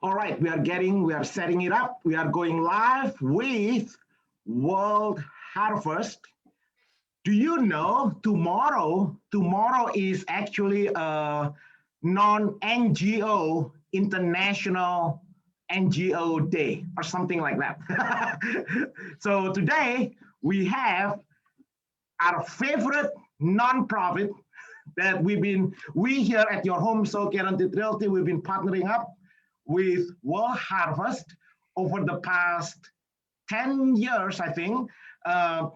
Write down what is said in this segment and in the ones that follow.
All right, we are setting it up. We are going live with World Harvest. Do you know tomorrow is actually a non-NGO international NGO day or something like that. So today we have our favorite nonprofit that we here at your Home Sold Guaranteed Realty, we've been partnering up with World Harvest over the past 10 years, I think.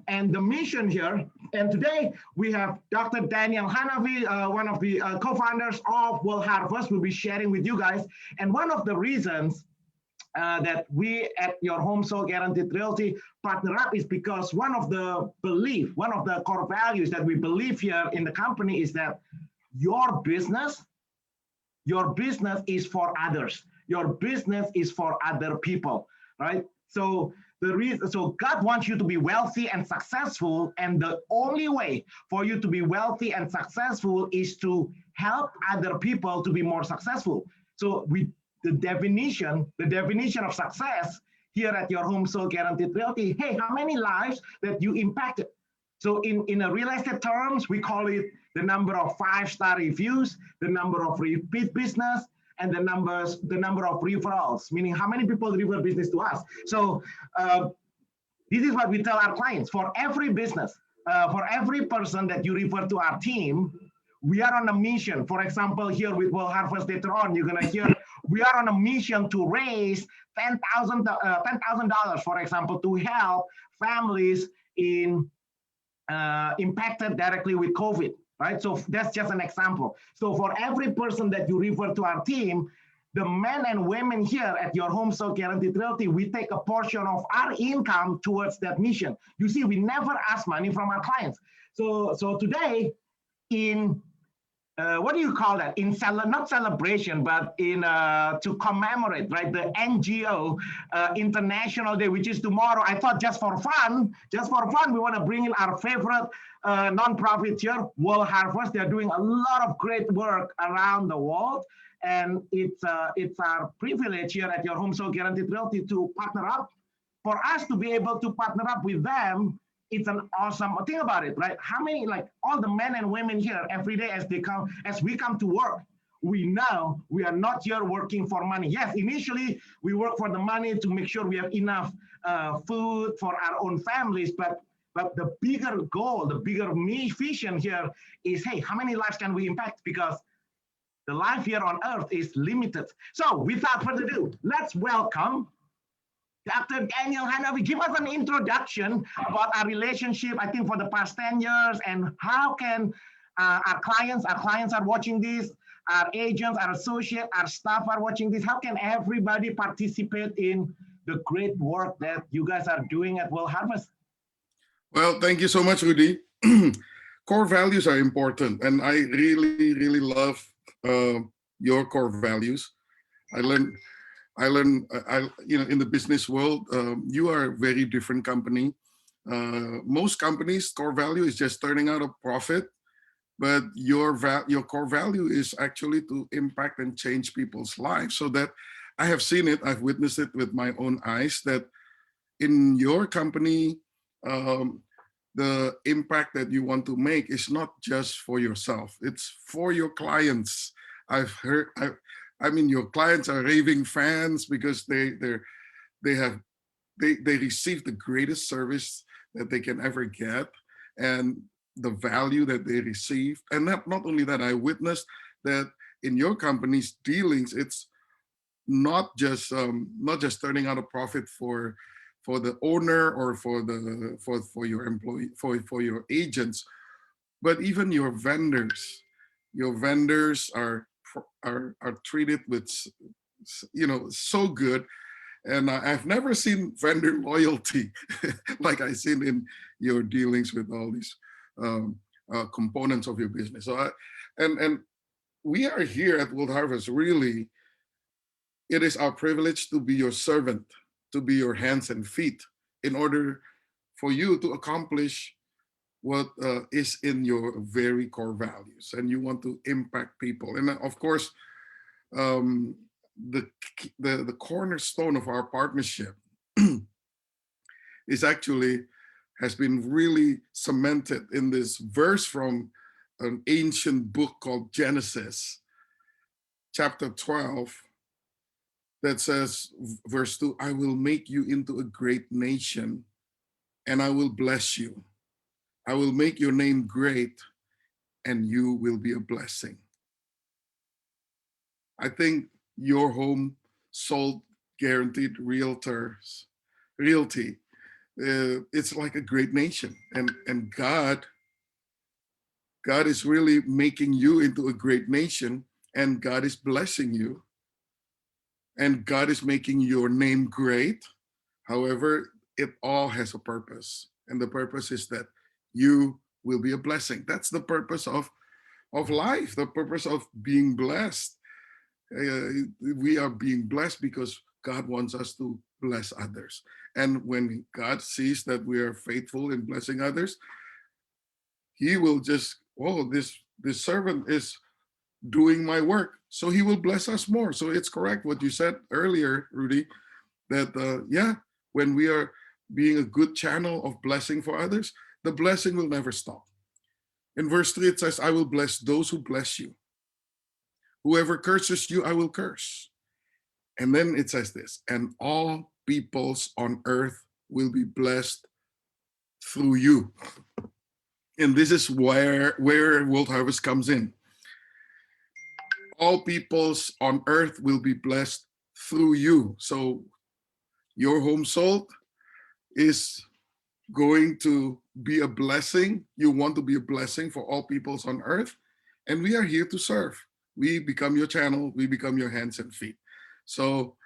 And the mission here, and today we have Dr. Daniel Hanafi, one of the co-founders of World Harvest, will be sharing with you guys. And one of the reasons that we at your Home Sold Guaranteed Realty partner up is because one of the core values that we believe here in the company is that your business is for others. Your business is for other people, right? So God wants you to be wealthy and successful, and the only way for you to be wealthy and successful is to help other people to be more successful. So the definition of success here at your Home Sold Guaranteed Realty, hey, how many lives that you impacted? So in a real estate terms, we call it the number of 5-star reviews, the number of repeat business, and the number of referrals, meaning how many people refer business to us. So this is what we tell our clients. For every business, for every person that you refer to our team, we are on a mission. For example, here with World Harvest later on, you're gonna hear we are on a mission to raise $10,000, for example, to help families impacted directly with COVID, right? So that's just an example. So for every person that you refer to our team, the men and women here at your Home Sold Guaranteed Realty, we take a portion of our income towards that mission. You see, we never ask money from our clients. So today, in what do you call that? Not celebration, but to commemorate, right? The NGO International Day, which is tomorrow. I thought just for fun, we want to bring in our favorite nonprofit here, World Harvest. They're doing a lot of great work around the world, and it's our privilege here at your Home Sold Guaranteed Realty to partner up. For us to be able to partner up with them, it's an awesome thing about it, right? How many, like all the men and women here every day as we come to work, we know we are not here working for money. Yes, initially we work for the money to make sure we have enough food for our own families, but the bigger goal, the bigger vision here is, hey, how many lives can we impact? Because the life here on earth is limited. So without further ado, let's welcome Dr. Daniel Hanafi. Give us an introduction about our relationship, I think for the past 10 years, and how can our clients are watching this, our agents, our associates, our staff are watching this. How can everybody participate in the great work that you guys are doing at World Harvest? Well, thank you so much, Rudy. Core values are important, and I really, really love your core values. In the business world, you are a very different company. Most companies' core value is just turning out a profit, but your core value is actually to impact and change people's lives. So that I have seen it, I've witnessed it with my own eyes, that in your company, the impact that you want to make is not just for yourself, it's for your clients. I mean, your clients are raving fans because they receive the greatest service that they can ever get, and the value that they receive. And not only that, I witnessed that in your company's dealings, it's not just turning out a profit for the owner or for your employee, for your agents, but even your vendors. Your vendors are treated with, so good. And I've never seen vendor loyalty like I've seen in your dealings with all these components of your business. So and we are here at World Harvest. Really, it is our privilege to be your servant, to be your hands and feet, in order for you to accomplish what is in your very core values, and you want to impact people. And of course, the the cornerstone of our partnership is actually has been really cemented in this verse from an ancient book called Genesis, chapter 12, that says, verse 2, I will make you into a great nation and I will bless you. I will make your name great and you will be a blessing. I think your home sold guaranteed realty, it's like a great nation. And God is really making you into a great nation, and God is blessing you, and God is making your name great. However, it all has a purpose. And the purpose is that you will be a blessing. That's the purpose of life, the purpose of being blessed. We are being blessed because God wants us to bless others. And when God sees that we are faithful in blessing others, he will just, oh, this servant is doing my work. So he will bless us more. So it's correct what you said earlier, Rudy, that yeah, when we are being a good channel of blessing for others, the blessing will never stop. In verse 3, it says, I will bless those who bless you. Whoever curses you, I will curse. And then it says this, and all peoples on earth will be blessed through you. And this is where World Harvest comes in. All peoples on earth will be blessed through you. So your home sold is going to be a blessing. You want to be a blessing for all peoples on earth. And we are here to serve. We become your channel. We become your hands and feet. So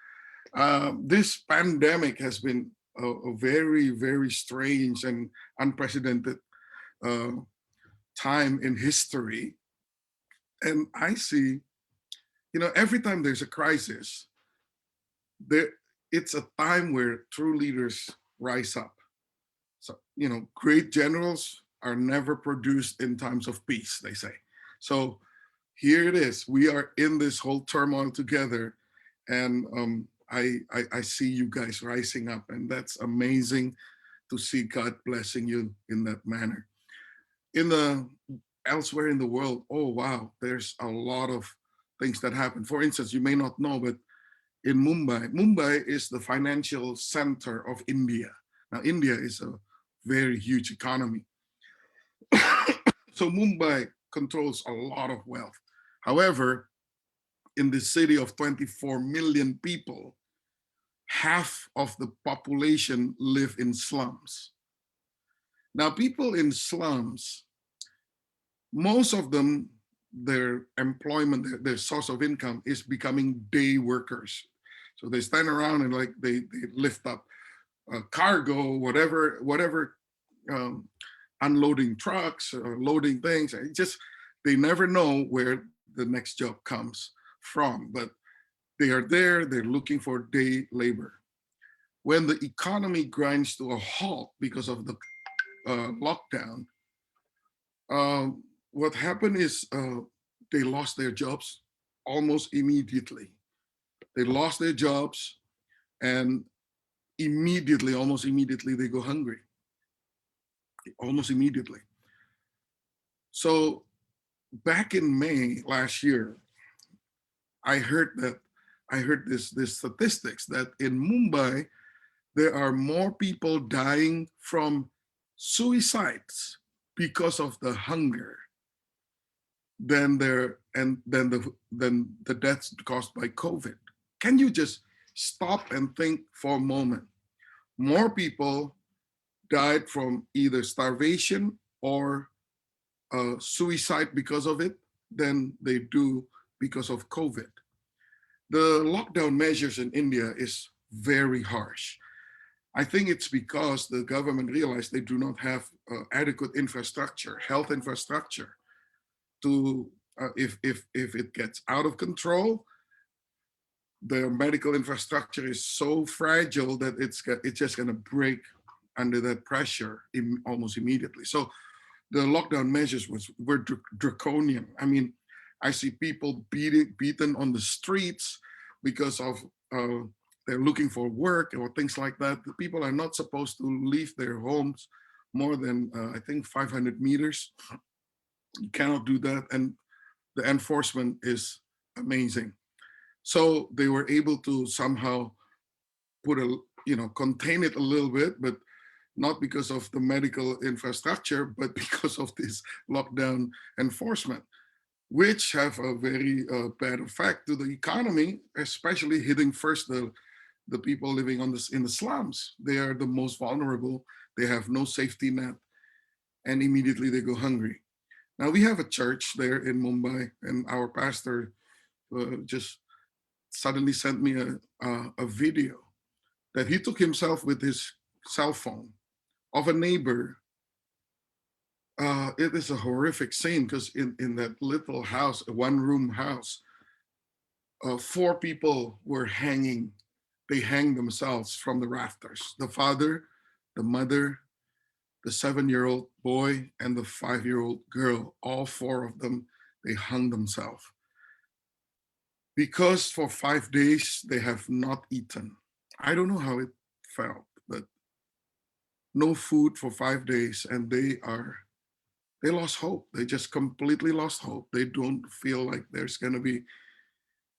this pandemic has been a very, very strange and unprecedented time in history. And I see, every time there's a crisis, there it's a time where true leaders rise up. So, great generals are never produced in times of peace, they say. So here it is. We are in this whole turmoil together. And I see you guys rising up. And that's amazing to see God blessing you in that manner. Elsewhere in the world, oh wow, there's a lot of things that happen. For instance, you may not know, but in Mumbai is the financial center of India. Now, India is a very huge economy. So Mumbai controls a lot of wealth. However, in the city of 24 million people, half of the population live in slums. Now, people in slums, most of them, their employment, their source of income is becoming day workers. So they stand around and like they lift up cargo, whatever, unloading trucks or loading things. They never know where the next job comes from, but they are there, they're looking for day labor. When the economy grinds to a halt because of the lockdown, what happened is they lost their jobs almost immediately. They lost their jobs and almost immediately, they go hungry. Almost immediately. So back in May last year, I heard this statistics that in Mumbai, there are more people dying from suicides because of the hunger than the deaths caused by COVID. Can you just stop and think for a moment? More people died from either starvation or suicide because of it than they do because of COVID. The lockdown measures in India is very harsh. I think it's because the government realized they do not have adequate infrastructure, health infrastructure, to if it gets out of control, the medical infrastructure is so fragile that it's just going to break under that pressure almost immediately. So the lockdown measures were draconian. I mean, I see people beaten on the streets. because of they're looking for work or things like that. The people are not supposed to leave their homes more than I think 500 meters. You cannot do that, and the enforcement is amazing. So they were able to somehow put a, contain it a little bit, but not because of the medical infrastructure, but because of this lockdown enforcement, which have a very bad effect to the economy, especially hitting first the people living in the slums. They are the most vulnerable. They have no safety net, and immediately they go hungry. Now we have a church there in Mumbai, and our pastor just suddenly sent me a video that he took himself with his cell phone of a neighbor. It is a horrific scene because in that little house, a one-room house, 4 people were hanging. They hanged themselves from the rafters. The father, the mother, the 7-year-old boy, and the 5-year-old girl. All 4 of them, they hung themselves because for 5 days they have not eaten. I don't know how it felt, but no food for 5 days, and they lost hope. They just completely lost hope. They don't feel like there's going to be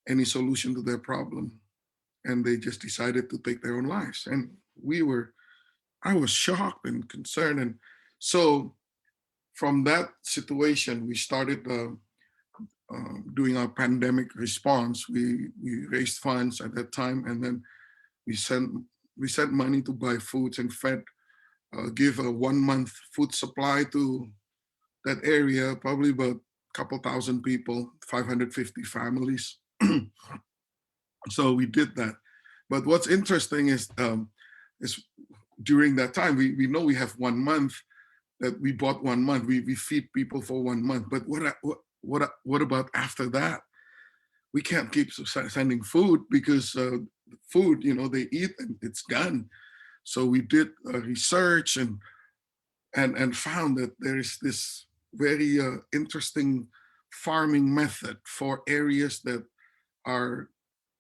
any solution to their problem, and they just decided to take their own lives. And I was shocked and concerned, and so from that situation, we started doing our pandemic response. We raised funds at that time, and then we sent money to buy foods and give a 1-month food supply to that area, probably about a couple thousand people, 550 families. So we did that. But what's interesting is during that time, we know we have 1 month that we bought 1 month. We feed people for 1 month. But what about after that? We can't keep sending food because food, they eat and it's gone. So we did research and found that there is this very interesting farming method for areas that are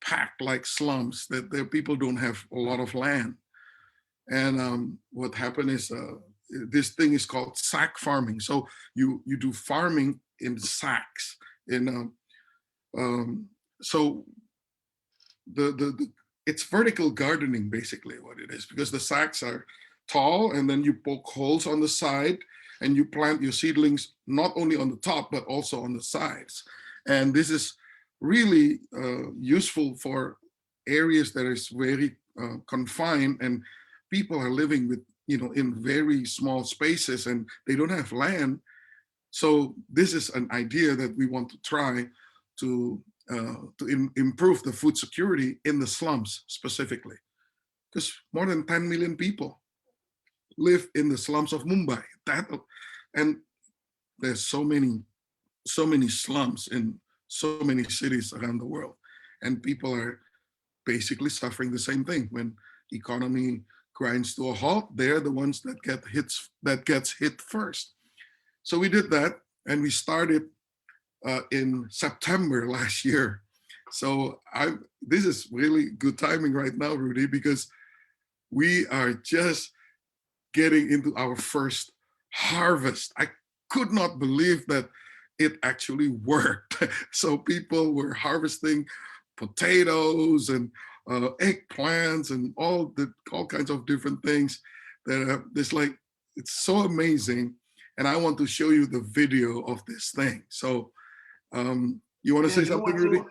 packed like slums, that the people don't have a lot of land. And what happened is this thing is called sack farming. So you do farming in sacks. So the it's vertical gardening basically what it is, because the sacks are tall and then you poke holes on the side and you plant your seedlings not only on the top but also on the sides. And this is really useful for areas that is very confined, and people are living with in very small spaces and they don't have land. So this is an idea that we want to try to improve the food security in the slums specifically, because more than 10 million people live in the slums of Mumbai. And there's so many slums in so many cities around the world, and people are basically suffering the same thing. When economy grinds to a halt, they're the ones that gets hit first. So we did that, and we started in September last year. So this is really good timing right now, Rudy, because we are just getting into our first harvest. I could not believe that it actually worked. So people were harvesting potatoes and eggplants and all kinds of different things that it's so amazing. And I want to show you the video of this thing. So you want to say something, Rudy?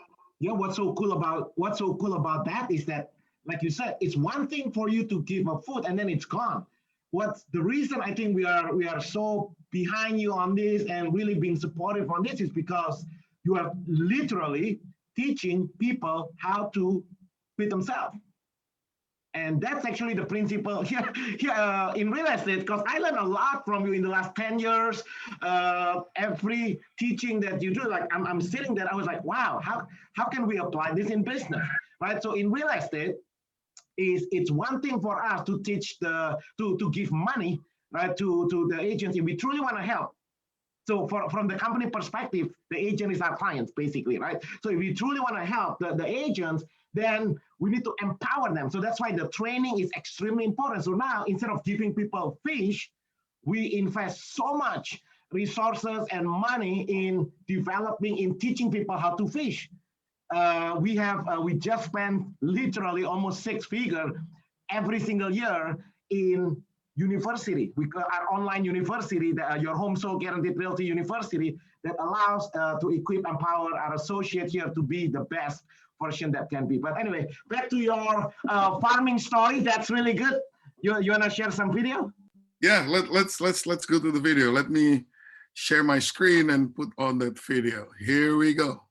What's so cool about that is that, like you said, it's one thing for you to give up food and then it's gone. What's the reason I think we are so behind you on this and really being supportive on this is because you are literally teaching people how to feed themselves. And that's actually the principle here in real estate, because I learned a lot from you in the last 10 years. Every teaching that you do, like I'm sitting there, I was like, wow, how can we apply this in business, right? So in real estate, it's one thing for us to teach to give money, right, to the agency. We truly want to help. So from the company perspective, the agent is our clients, basically, right? So if we truly want to help the agents, then we need to empower them. So that's why the training is extremely important. So now, instead of giving people fish, we invest so much resources and money in developing, in teaching people how to fish. We just spent literally almost 6 figures every single year in university. Our online university, your Home Sold Guaranteed Realty University, that allows to equip, empower our associates here to be the best version that can be. But anyway, back to your farming story. That's really good. You wanna share some video? Yeah, let's go to the video. Let me share my screen and put on that video. Here we go.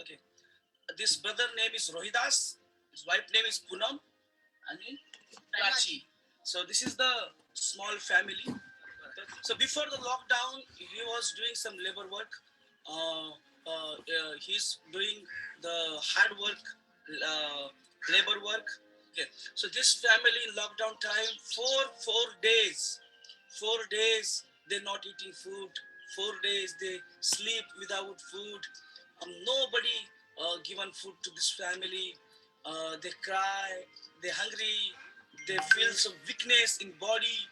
Okay, this brother name is Rohidas, his wife name is Punam, and Prachi. So this is the small family. So before the lockdown, he was doing some labor work. He's doing the hard work, labor work. Okay. So this family in lockdown time, 4 days, 4 days they're not eating food. 4 days they sleep without food. Nobody given food to this family. They cry. They're hungry. They feel some weakness in body.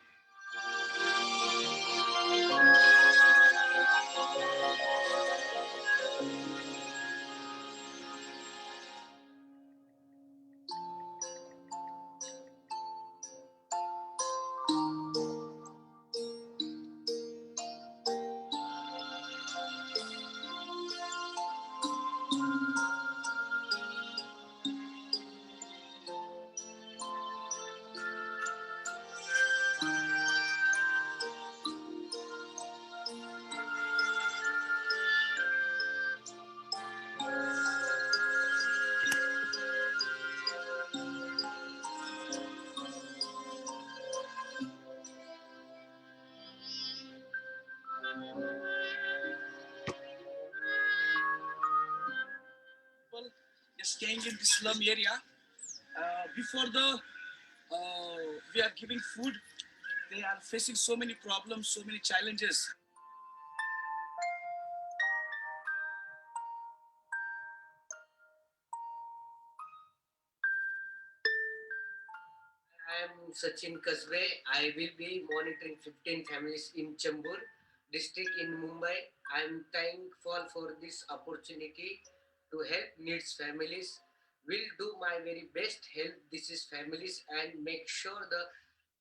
Is staying in the slum area. Before we are giving food, they are facing so many problems, so many challenges. I am Sachin Kasbe. I will be monitoring 15 families in Chembur district in Mumbai. I am thankful for this opportunity to help needs families. Will do my very best help these families and make sure the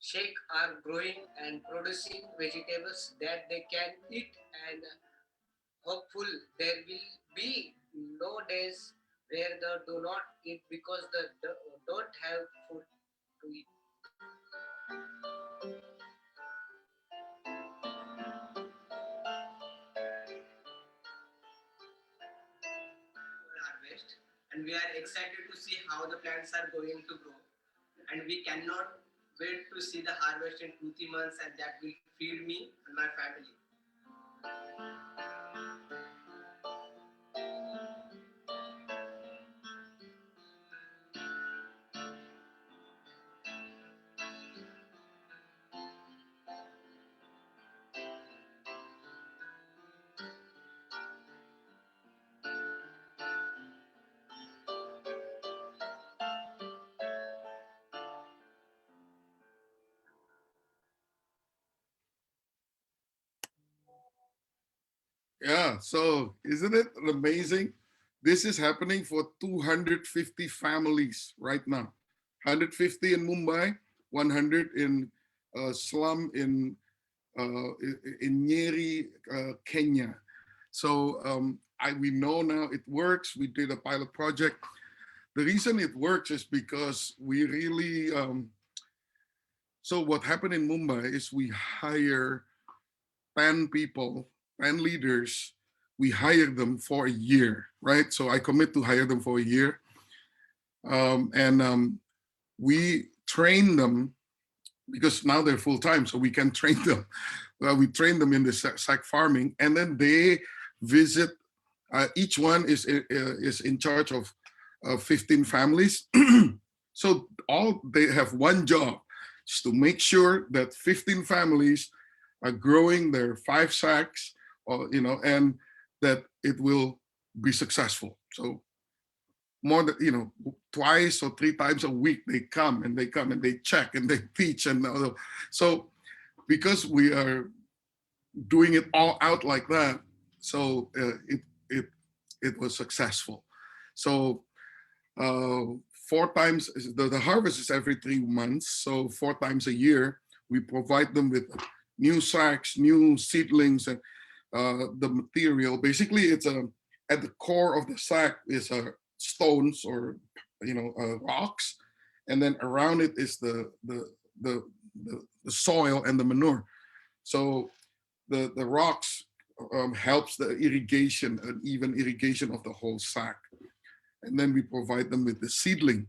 sheikh are growing and producing vegetables that they can eat, and hopeful there will be no days where they do not eat because they don't have food to eat. Harvest, and we are excited to see how the plants are going to grow, and we cannot wait to see the harvest in 2 3 months, and that will feed me and my family. Yeah, so isn't it amazing? This is happening for 250 families right now. 150 in Mumbai, 100 in slum in Nyeri, Kenya. So we know now it works. We did a pilot project. The reason it works is because we really, so what happened in Mumbai is we hire 10 people, 10 leaders. We hire them for a year, right? So I commit to hire them for a year. And we train them because now they're full-time, so we can train them. We train them in the sack farming, and then they visit. Each one is in charge of 15 families. So all they have one job, is to make sure that 15 families are growing their 5 sacks, or and that it will be successful. So more than twice or 3 times a week they come and they check and they teach, and so because we are doing it all out like that, so it was successful. So 4 times, the harvest is every 3 months, so 4 times a year we provide them with new sacks, new seedlings, and the material. Basically, it's at the core of the sack is stones or rocks, and then around it is the soil and the manure. So the rocks helps the irrigation, and even irrigation of the whole sack. And then we provide them with the seedling,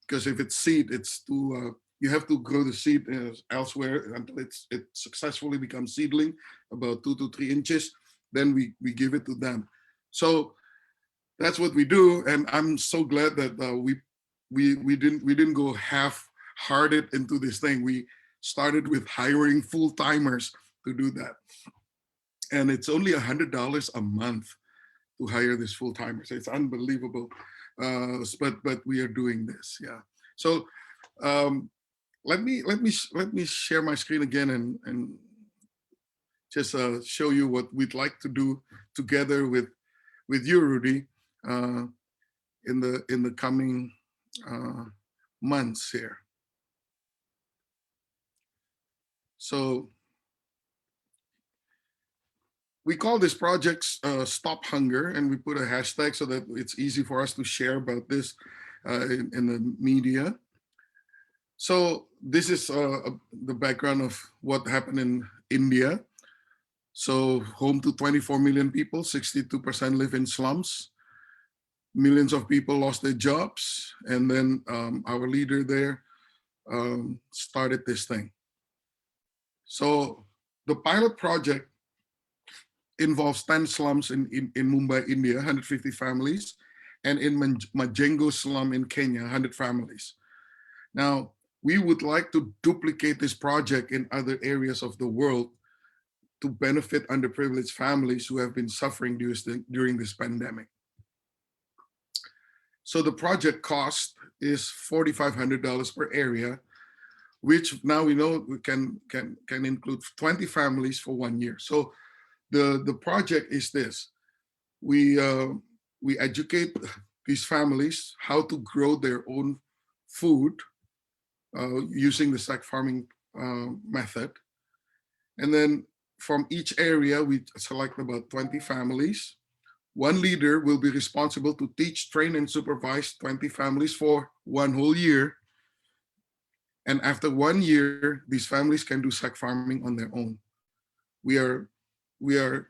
because if it's seed, it's too you have to grow the seed elsewhere until it successfully becomes seedling, about 2 to 3 inches. Then we give it to them. So that's what we do, and I'm so glad that we didn't go half-hearted into this thing. We started with hiring full-timers to do that, and it's only $100 a month to hire these full-timers. It's unbelievable, but we are doing this, yeah. So let me share my screen again and just show you what we'd like to do together with you, Rudy, in the coming months here. So we call this projects Stop Hunger, and we put a hashtag so that it's easy for us to share about this in the media. So this is the background of what happened in India. So home to 24 million people, 62% live in slums. Millions of people lost their jobs. And then our leader there started this thing. So the pilot project involves 10 slums in Mumbai, India, 150 families, and in Majengo slum in Kenya, 100 families. Now, we would like to duplicate this project in other areas of the world to benefit underprivileged families who have been suffering during this pandemic. So the project cost is $4,500 per area, which now we know we can include 20 families for 1 year. So the project is this: we educate these families how to grow their own food using the sack farming method, and then from each area we select about 20 families. One leader will be responsible to teach, train, and supervise 20 families for 1 whole year. And after 1 year, these families can do sack farming on their own. We are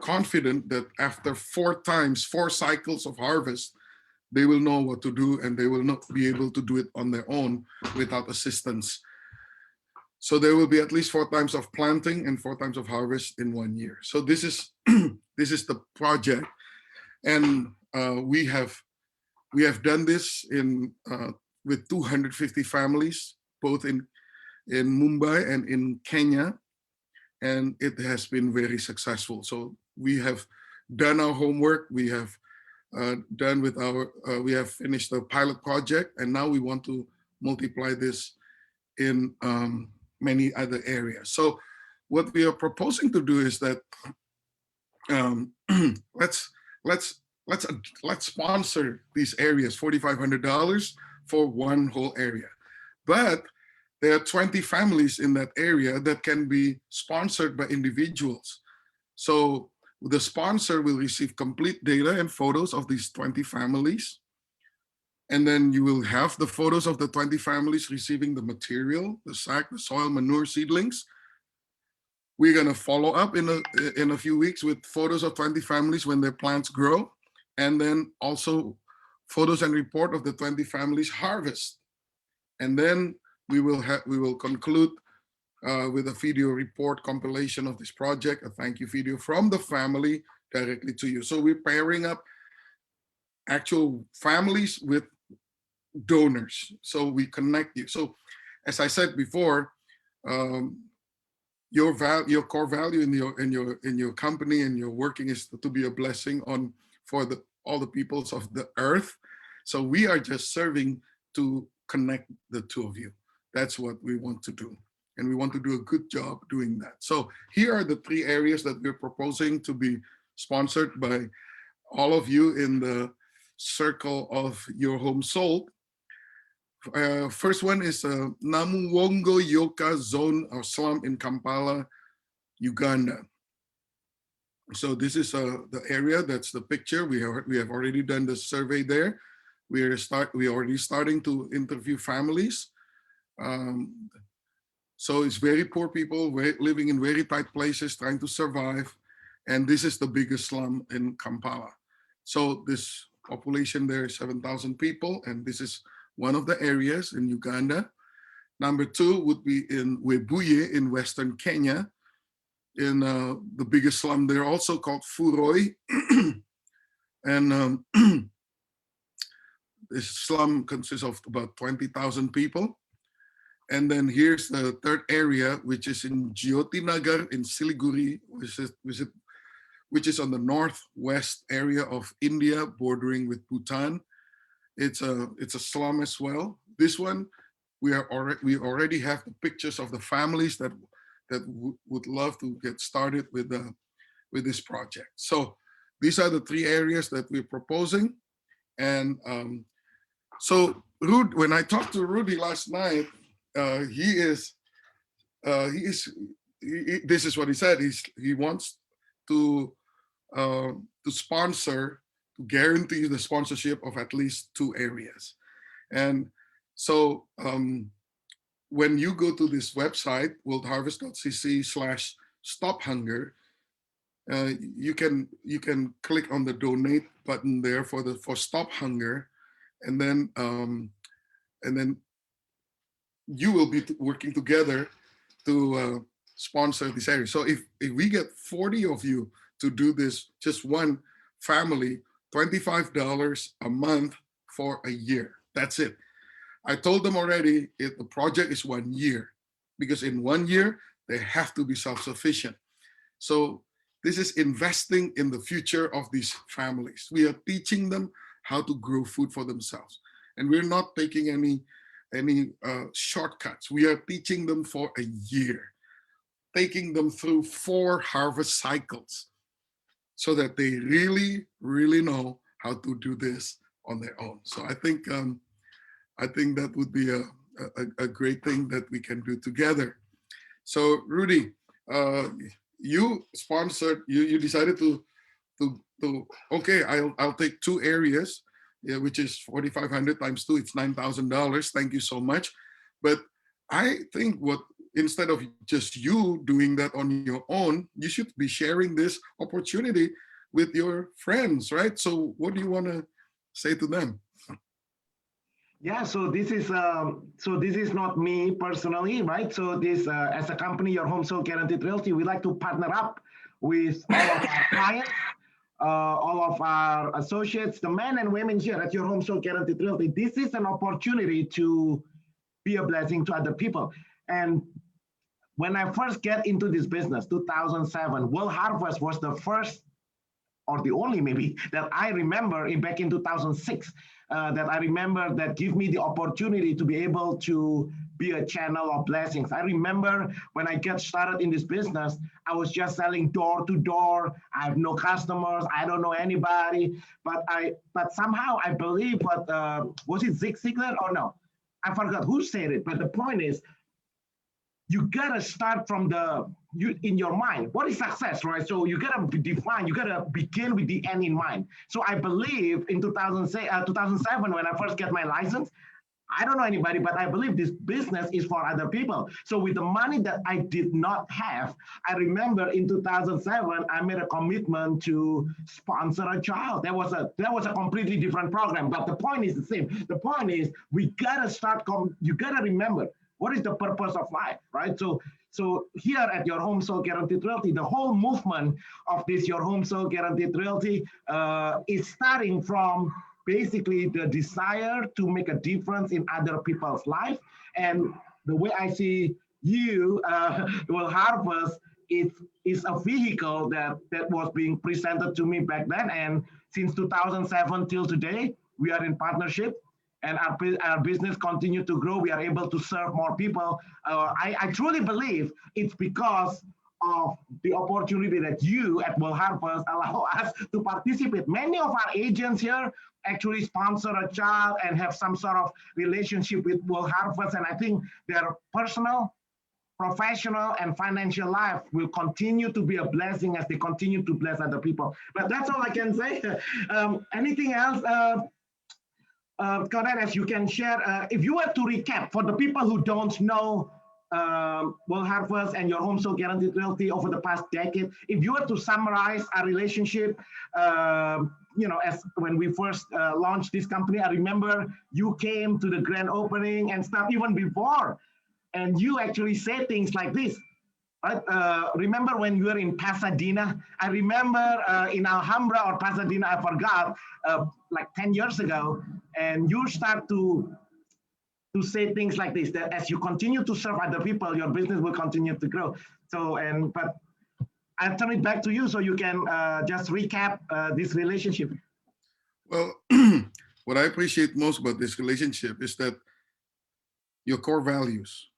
confident that after 4 cycles of harvest, they will know what to do, and they will not be able to do it on their own without assistance. So there will be at least 4 times of planting and 4 times of harvest in 1 year. So this is this is the project, and we have done this with 250 families, both in Mumbai and in Kenya, and it has been very successful. So we have done our homework. We have we have finished the pilot project, and now we want to multiply this in many other areas. So what we are proposing to do is that let's sponsor these areas, $4,500 for 1 whole area. But there are 20 families in that area that can be sponsored by individuals. So the sponsor will receive complete data and photos of these 20 families. And then you will have the photos of the 20 families receiving the material, the sack, the soil, manure, seedlings. We're going to follow up in a few weeks with photos of 20 families when their plants grow, and then also photos and report of the 20 families harvest. And then we will conclude with a video report compilation of this project, a thank you video from the family directly to you. So we're pairing up actual families with donors. So we connect you. So as I said before, your core value in your company and your working is to be a blessing for all the peoples of the earth. So we are just serving to connect the two of you. That's what we want to do. And we want to do a good job doing that. So here are the 3 areas that we're proposing to be sponsored by all of you in the circle of your home sold. First one is Namuwongo Yoka Zone or slum in Kampala, Uganda. So this is the area, that's the picture. We have already done the survey there. We are already starting to interview families. So it's very poor people living in very tight places, trying to survive. And this is the biggest slum in Kampala. So this population there is 7,000 people. And this is one of the areas in Uganda. Number 2 would be in Webuye in Western Kenya, in the biggest slum there, also called Furoi. And this slum consists of about 20,000 people. And then here's the 3rd area, which is in Jyotinagar in Siliguri, which is on the northwest area of India, bordering with Bhutan. It's a slum as well. This one, we already have the pictures of the families that would love to get started with this project. So these are the 3 areas that we're proposing. And so when I talked to Rudy last night, this is what he said. He wants to sponsor, to guarantee the sponsorship of at least 2 areas. And so when you go to this website, worldharvest.cc/stophunger, you can click on the donate button there for Stop Hunger, and then you will be working together to sponsor this area. So if we get 40 of you to do this, just one family, $25 a month for a year. That's it. I told them already, the project is 1 year, because in 1 year, they have to be self-sufficient. So this is investing in the future of these families. We are teaching them how to grow food for themselves. And we're not taking any shortcuts. We are teaching them for a year, taking them through 4 harvest cycles so that they really, really know how to do this on their own. So I think that would be a great thing that we can do together. So Rudy, you sponsored, you decided to okay, I'll take 2 areas, yeah, which is 4,500 times 2, it's $9,000. Thank you so much. But I think instead of just you doing that on your own, you should be sharing this opportunity with your friends, right? So what do you want to say to them? Yeah, so this is not me personally, right? So this as a company, your Home Sold Guaranteed Realty, we like to partner up with all of our clients, all of our associates, the men and women here at your Home Sold Guaranteed Realty. This is an opportunity to be a blessing to other people. And when I first get into this business, 2007, World Harvest was the first or the only maybe that I remember back in 2006, that I remember that give me the opportunity to be able to be a channel of blessings. I remember when I get started in this business, I was just selling door to door. I have no customers. I don't know anybody, but somehow I believe what, was it Zig Ziglar or no? I forgot who said it, but the point is, you gotta start from in your mind. What is success, right? So you gotta define, you gotta begin with the end in mind. So I believe in 2007, when I first get my license, I don't know anybody, but I believe this business is for other people. So with the money that I did not have, I remember in 2007, I made a commitment to sponsor a child. That was a completely different program, but the point is the same. The point is we gotta you gotta remember what is the purpose of life, right? So here at Your Home Sold Guaranteed Realty, the whole movement of this Your Home Sold Guaranteed Realty is starting from basically the desire to make a difference in other people's life. And the way I see you, Will Harvest, is a vehicle that was being presented to me back then. And since 2007 till today, we are in partnership and our business continue to grow. We are able to serve more people. I truly believe it's because of the opportunity that you at Will Harvest allow us to participate. Many of our agents here actually sponsor a child and have some sort of relationship with Will Harvest. And I think their personal, professional, and financial life will continue to be a blessing as they continue to bless other people. But that's all I can say. Anything else? Correct, as you can share, if you were to recap for the people who don't know Will Harvest and Your Home Sold Guaranteed Realty over the past decade, if you were to summarize our relationship, as when we first launched this company, I remember you came to the grand opening and stuff even before, and you actually say things like this. Right? Remember when you were in Pasadena? I remember in Alhambra or Pasadena, I forgot, like 10 years ago, and you start to say things like this, that as you continue to serve other people, your business will continue to grow. But I'll turn it back to you so you can just recap this relationship. Well, what I appreciate most about this relationship is that your core values.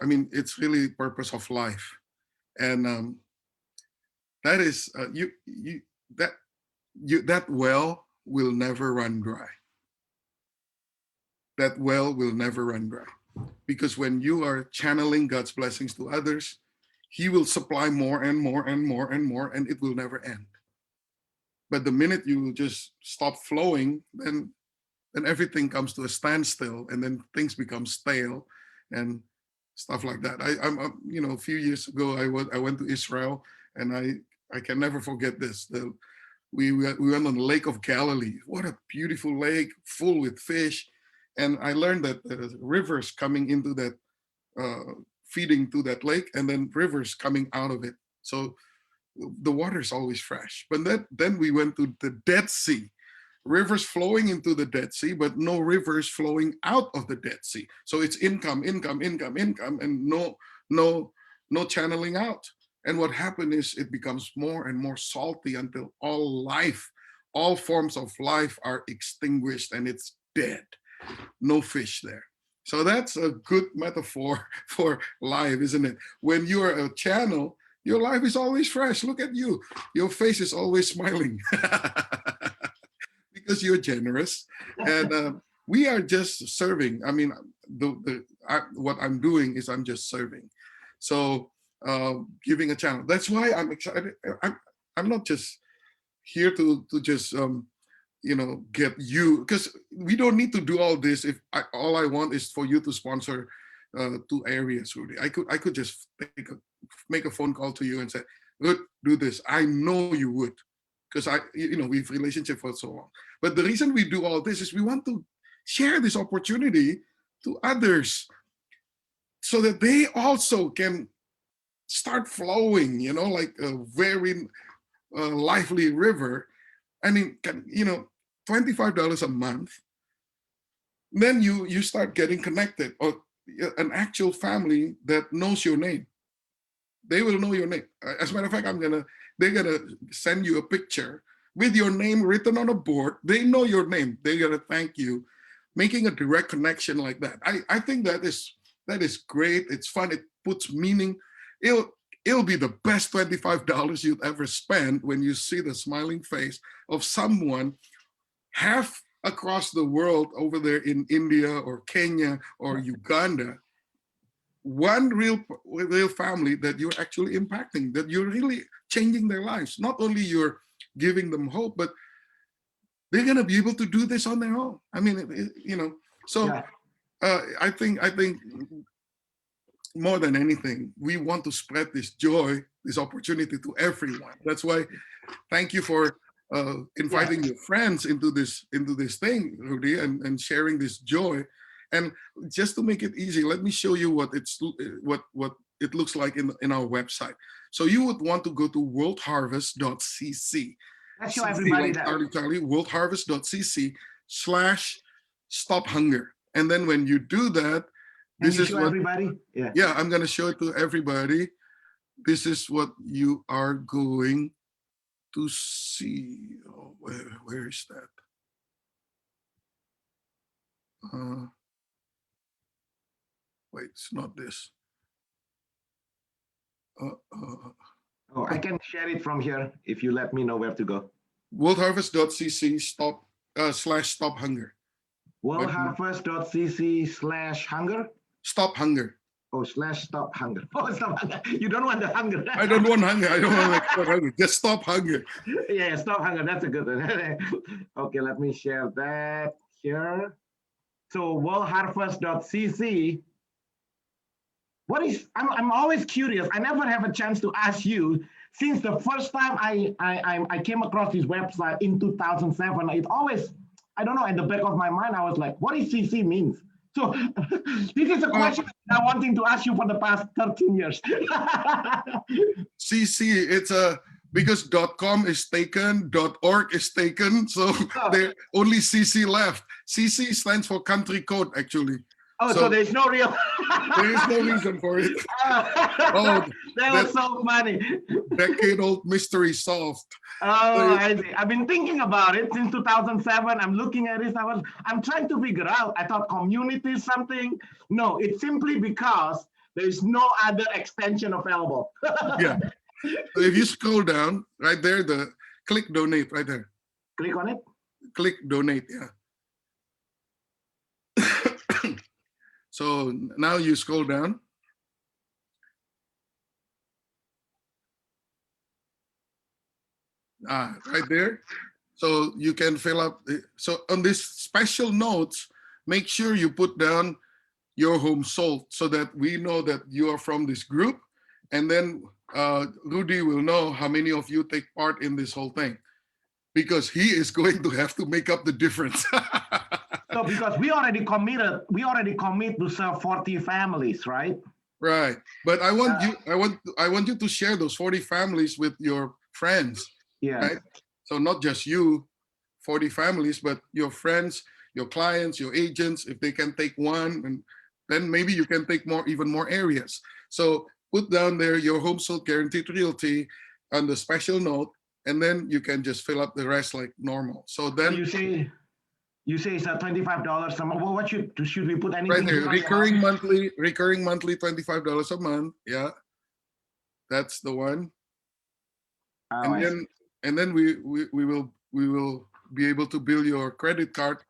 I mean, it's really purpose of life, and that is that well will never run dry. That well will never run dry, because when you are channeling God's blessings to others, He will supply more and more and more and more, and it will never end. But the minute you just stop flowing, then everything comes to a standstill, and then things become stale and stuff like that. I'm a few years ago, I went to Israel, and I can never forget this. We went on the Lake of Galilee. What a beautiful lake, full with fish. And I learned that there's rivers coming into that, feeding to that lake, and then rivers coming out of it. So the water is always fresh. But then we went to the Dead Sea. Rivers flowing into the Dead Sea, but no rivers flowing out of the Dead Sea. So it's income, and no channeling out. And what happened is it becomes more and more salty until all forms of life are extinguished and it's dead. No fish there. So that's a good metaphor for life, isn't it? When you are a channel, your life is always fresh. Look at you. Your face is always smiling. Because you're generous, and we are just serving. I mean, what I'm doing is I'm just serving. So giving a channel. That's why I'm excited. I'm not just here to just get you, because we don't need to do all this. If all I want is for you to sponsor 2 areas, Rudy. I could just make a phone call to you and say, "Good, do this." I know you would, because we've relationship for so long. But the reason we do all this is we want to share this opportunity to others so that they also can start flowing, like a very lively river. I mean, $25 a month, then you start getting connected, or an actual family that knows your name. They will know your name. As a matter of fact, they're gonna send you a picture with your name written on a board. They know your name. They're gonna thank you. Making a direct connection like that, I think that is great. It's fun. It puts meaning. It'll be the best $25 you'd ever spend when you see the smiling face of someone half across the world over there in India or Kenya or Uganda. One real family that you're actually impacting, that you're really changing their lives. Not only you're giving them hope, but they're going to be able to do this on their own. I mean, So Yeah. I think more than anything, we want to spread this joy, this opportunity to everyone. That's why thank you for inviting your friends into this thing, Rudy, and sharing this joy. And just to make it easy, let me show you what what it looks like in our website. So you would want to go to worldharvest.cc. Let's show CC everybody like that. Charlie, worldharvest.cc/stop hunger. And then when you do that, Can this you is show what, everybody? Yeah. yeah, I'm going to show it to everybody. This is what you are going to see. Oh, where is that? Wait, it's not this. Oh, I can share it from here if you let me know where to go. Worldharvest.cc /stop hunger. Worldharvest.cc/hunger. Stop hunger. Oh, /stop hunger. Oh, stop hunger. You don't want the hunger. I don't want hunger. I don't want to export hunger. Just stop hunger. Yeah, stop hunger. That's a good one. Okay, let me share that here. So worldharvest.cc. I'm always curious. I never have a chance to ask you since the first time I came across this website in 2007. It always, I don't know, at the back of my mind, I was like, what is CC means? So this is a question I'm wanting to ask you for the past 13 years. CC, it's because .com is taken, .org is taken, so there only CC left. CC stands for country code, actually. Oh, so there's no real. There is no reason for it. Oh, that was so funny. Decade-old mystery solved. Oh, I see. I've been thinking about it since 2007. I'm looking at this. I'm trying to figure out. I thought community is something. No, it's simply because there's no other extension available. Yeah. So if you scroll down right there, click donate right there. Click on it. Click donate. Yeah. So now you scroll down. Right there. So you can fill up. So on this special notes, make sure you put down your home sold so that we know that you are from this group. And then Rudy will know how many of you take part in this whole thing, because he is going to have to make up the difference. So because we already commit to serve 40 families, right? Right. But I want you to share those 40 families with your friends. Yeah. Right? So not just you, 40 families, but your friends, your clients, your agents, if they can take one, and then maybe you can take even more areas. So put down there your Home Sold Guaranteed Realty on the special note, and then you can just fill up the rest like normal. So then you say it's $25 a month. Well, what should we put anything? Right there, recurring monthly $25 a month. Yeah, that's the one. And then we will be able to bill your credit card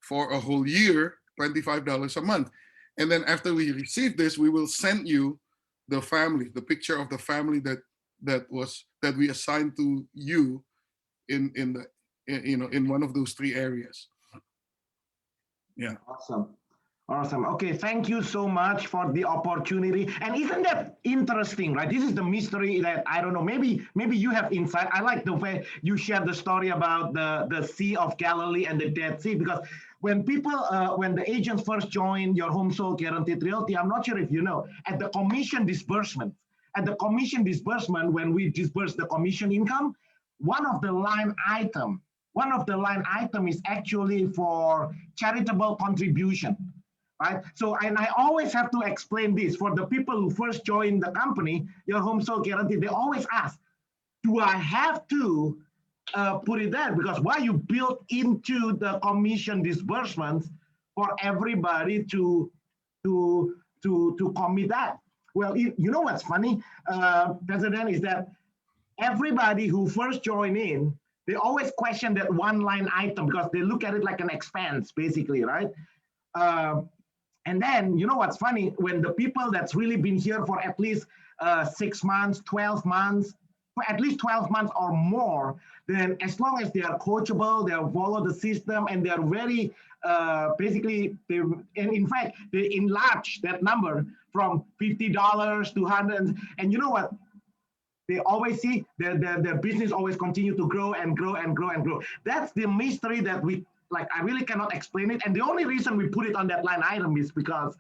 for a whole year, $25 a month. And then after we receive this, we will send you the picture of the family that we assigned to you in one of those 3 areas. Yeah. Awesome. Okay, thank you so much for the opportunity. And isn't that interesting, right? This is the mystery that, I don't know, maybe you have insight. I like the way you shared the story about the Sea of Galilee and the Dead Sea, because when the agents first join your Home Sold Guaranteed Realty, I'm not sure if you know, at the commission disbursement, when we disburse the commission income, one of the line item is actually for charitable contribution. Right. So, and I always have to explain this for the people who first join the company, your Home Sold Guarantee. They always ask, do I have to put it there? Because why you built into the commission disbursements for everybody to commit that? Well, you know what's funny, President, is that everybody who first join in, they always question that one line item because they look at it like an expense, basically, right? And then, you know what's funny? When the people that's really been here for at least 6 months, 12 months, for at least 12 months or more, then as long as they are coachable, they follow the system, and they are very basically, and in fact, they enlarge that number from $50 to 100. And you know what? They always see their business always continue to grow and grow and grow and grow. That's the mystery that we like. I really cannot explain it. And the only reason we put it on that line item is because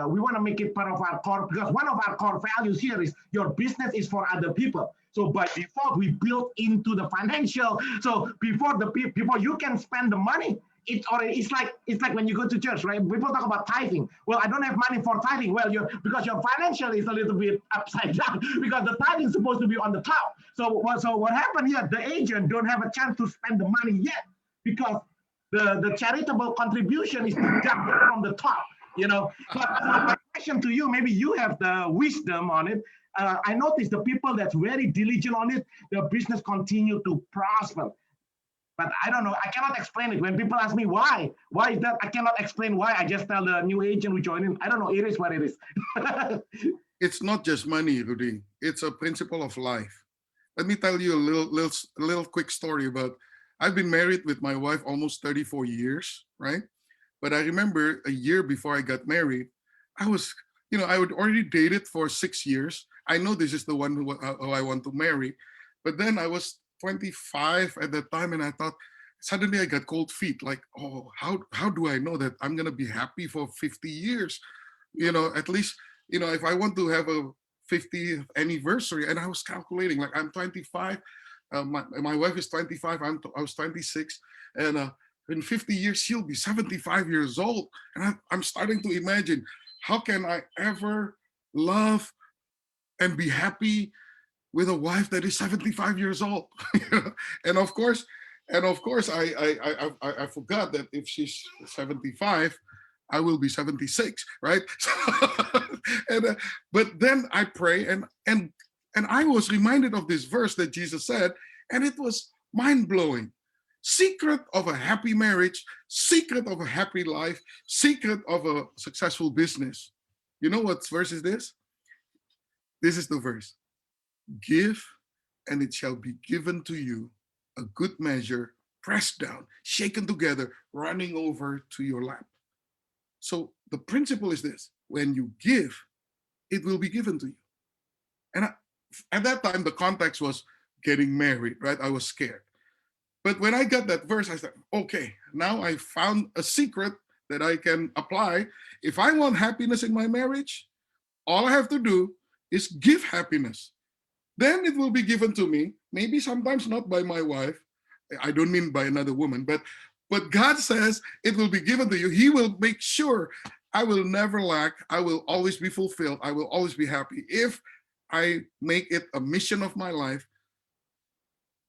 we want to make it part of our core, because one of our core values here is your business is for other people. So by default, we built into the financial. So before you can spend the money, it's like when you go to church, right? People talk about tithing. Well, I don't have money for tithing. Well, because your financial is a little bit upside down because the tithing is supposed to be on the top. So what happened here? The agent don't have a chance to spend the money yet because the charitable contribution is deducted from the top. But my question to you, maybe you have the wisdom on it. I noticed the people that's very diligent on it, their business continue to prosper. But I don't know. I cannot explain it. When people ask me why is that? I cannot explain why. I just tell the new agent we join in. I don't know. It is what it is. It's not just money, Rudy. It's a principle of life. Let me tell you a little quick story about. I've been married with my wife almost 34 years, right? But I remember a year before I got married, I was, I would already dated for 6 years. I know this is the one who I want to marry. But then I was 25 at that time, and I thought, suddenly I got cold feet. Like, oh, how do I know that I'm gonna be happy for 50 years? At least, if I want to have a 50th anniversary, and I was calculating, like I'm 25, my wife is 25, I was 26, and in 50 years she'll be 75 years old, and I'm starting to imagine how can I ever love and be happy with a wife that is 75 years old. and of course I forgot that if she's 75, I will be 76, right? But then I pray, and I was reminded of this verse that Jesus said, and it was mind-blowing. Secret of a happy marriage, secret of a happy life, secret of a successful business. You know what verse is this? This is the verse. Give, and it shall be given to you, a good measure, pressed down, shaken together, running over to your lap. So the principle is this: when you give, it will be given to you. And at that time, the context was getting married, right? I was scared. But when I got that verse, I said, okay, now I found a secret that I can apply. If I want happiness in my marriage, all I have to do is give happiness. Then it will be given to me, maybe sometimes not by my wife. I don't mean by another woman, but God says it will be given to you. He will make sure I will never lack. I will always be fulfilled. I will always be happy if I make it a mission of my life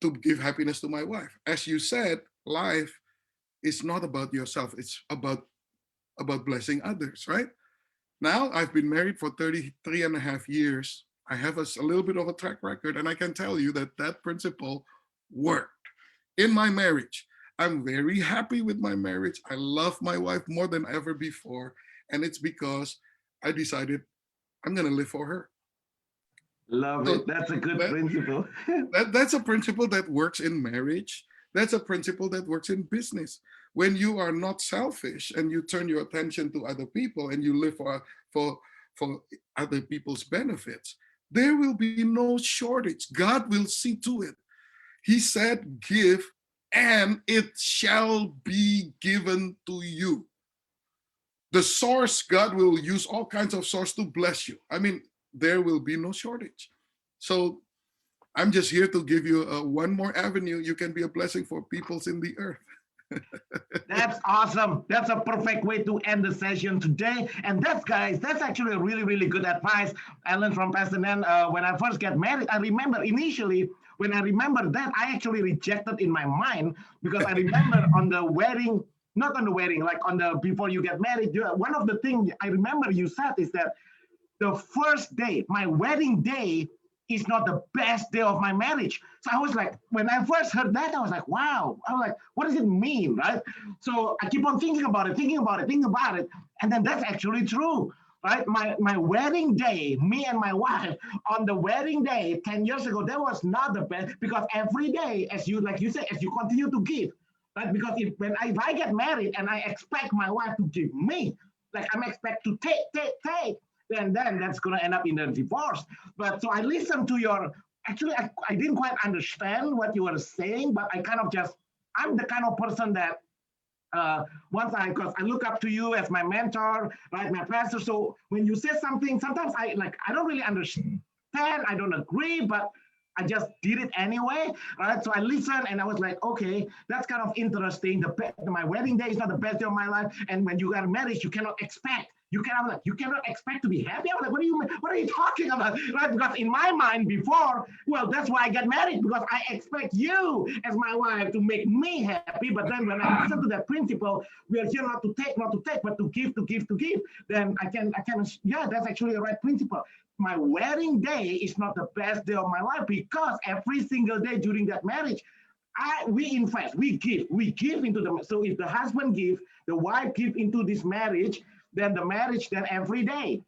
to give happiness to my wife. As you said, life is not about yourself. It's about blessing others, right? Now, I've been married for 33 and a half years. I have a little bit of a track record, and I can tell you that principle worked in my marriage. I'm very happy with my marriage. I love my wife more than ever before, and it's because I decided I'm going to live for her. Love it. That's a good principle. That's a principle that works in marriage. That's a principle that works in business. When you are not selfish and you turn your attention to other people and you live for other people's benefits, there will be no shortage. God will see to it. He said, give, and it shall be given to you. The source, God will use all kinds of source to bless you. I mean, there will be no shortage. So I'm just here to give you one more avenue. You can be a blessing for peoples in the earth. That's awesome. That's a perfect way to end the session today. And that's actually a really, really good advice I learned from Pastor Nan. When I first got married, I remember initially, when I remember that, I actually rejected in my mind, because I remember on the wedding, not on the wedding, like on the before you get married, one of the things I remember you said is that the first day, my wedding day, is not the best day of my marriage. So I was like, when I first heard that, I was like, wow. I was like, what does it mean, right? So I keep on thinking about it. And then that's actually true. right? My wedding day, me and my wife, on the wedding day 10 years ago, that was not the best because every day, as you like you said, as you continue to give, right? Because if I get married and I expect my wife to give me, like I'm expect to take, then that's gonna end up in a divorce. But so I listened to your actually I didn't quite understand what you were saying, but I kind of just I'm the kind of person that once because I look up to you as my mentor, right, my pastor. So when you say something, sometimes I don't really understand, I don't agree, but I just did it anyway, right? So I listened and I was like, okay, that's kind of interesting. My wedding day is not the best day of my life, and when you got married, you cannot expect. You cannot expect to be happy. I was like, what are you talking about? Right? Because in my mind before, well, that's why I got married, because I expect you as my wife to make me happy. But then when I listen to that principle, we are here not to take, but to give, to give. Then I can, yeah, that's actually the right principle. My wedding day is not the best day of my life because every single day during that marriage, we invest, we give into the. So if the husband give, the wife give into this marriage, then the marriage, then every day.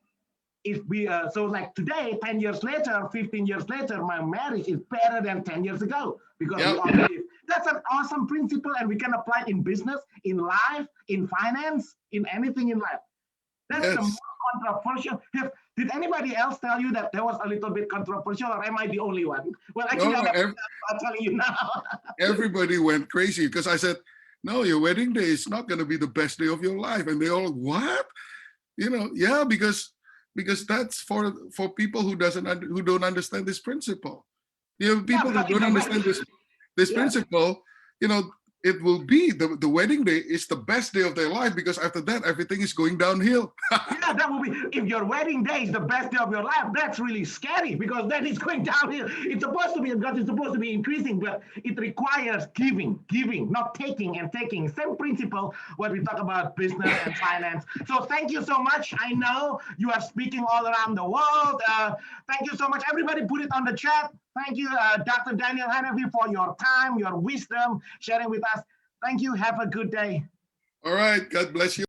If we so like today, 10 years later, 15 years later, my marriage is better than 10 years ago because we Yep. all give. That's an awesome principle, and we can apply it in business, in life, in finance, in anything in life. That's the Yes. most controversial. Did anybody else tell you that there was a little bit controversial, or am I the only one? Well, No, actually, no, I'm telling you now. everybody went crazy because I said, no, your wedding day is not going to be the best day of your life. And they all, what? Yeah, because that's for people who don't understand this principle. Yeah, People because that if don't the wedding, understand this yeah. principle, you know, it will be the wedding day is the best day of their life because after that everything is going downhill. Yeah, that will be if your wedding day is the best day of your life. That's really scary because then it's going downhill. It's supposed to be God is supposed to be increasing, but it requires giving, not taking and taking. Same principle when we talk about business and finance. So thank you so much. I know you are speaking all around the world. Thank you so much. Everybody, put it on the chat. Thank you, Dr. Daniel Hanafi, for your time, your wisdom, sharing with us. Thank you. Have a good day. All right, God bless you.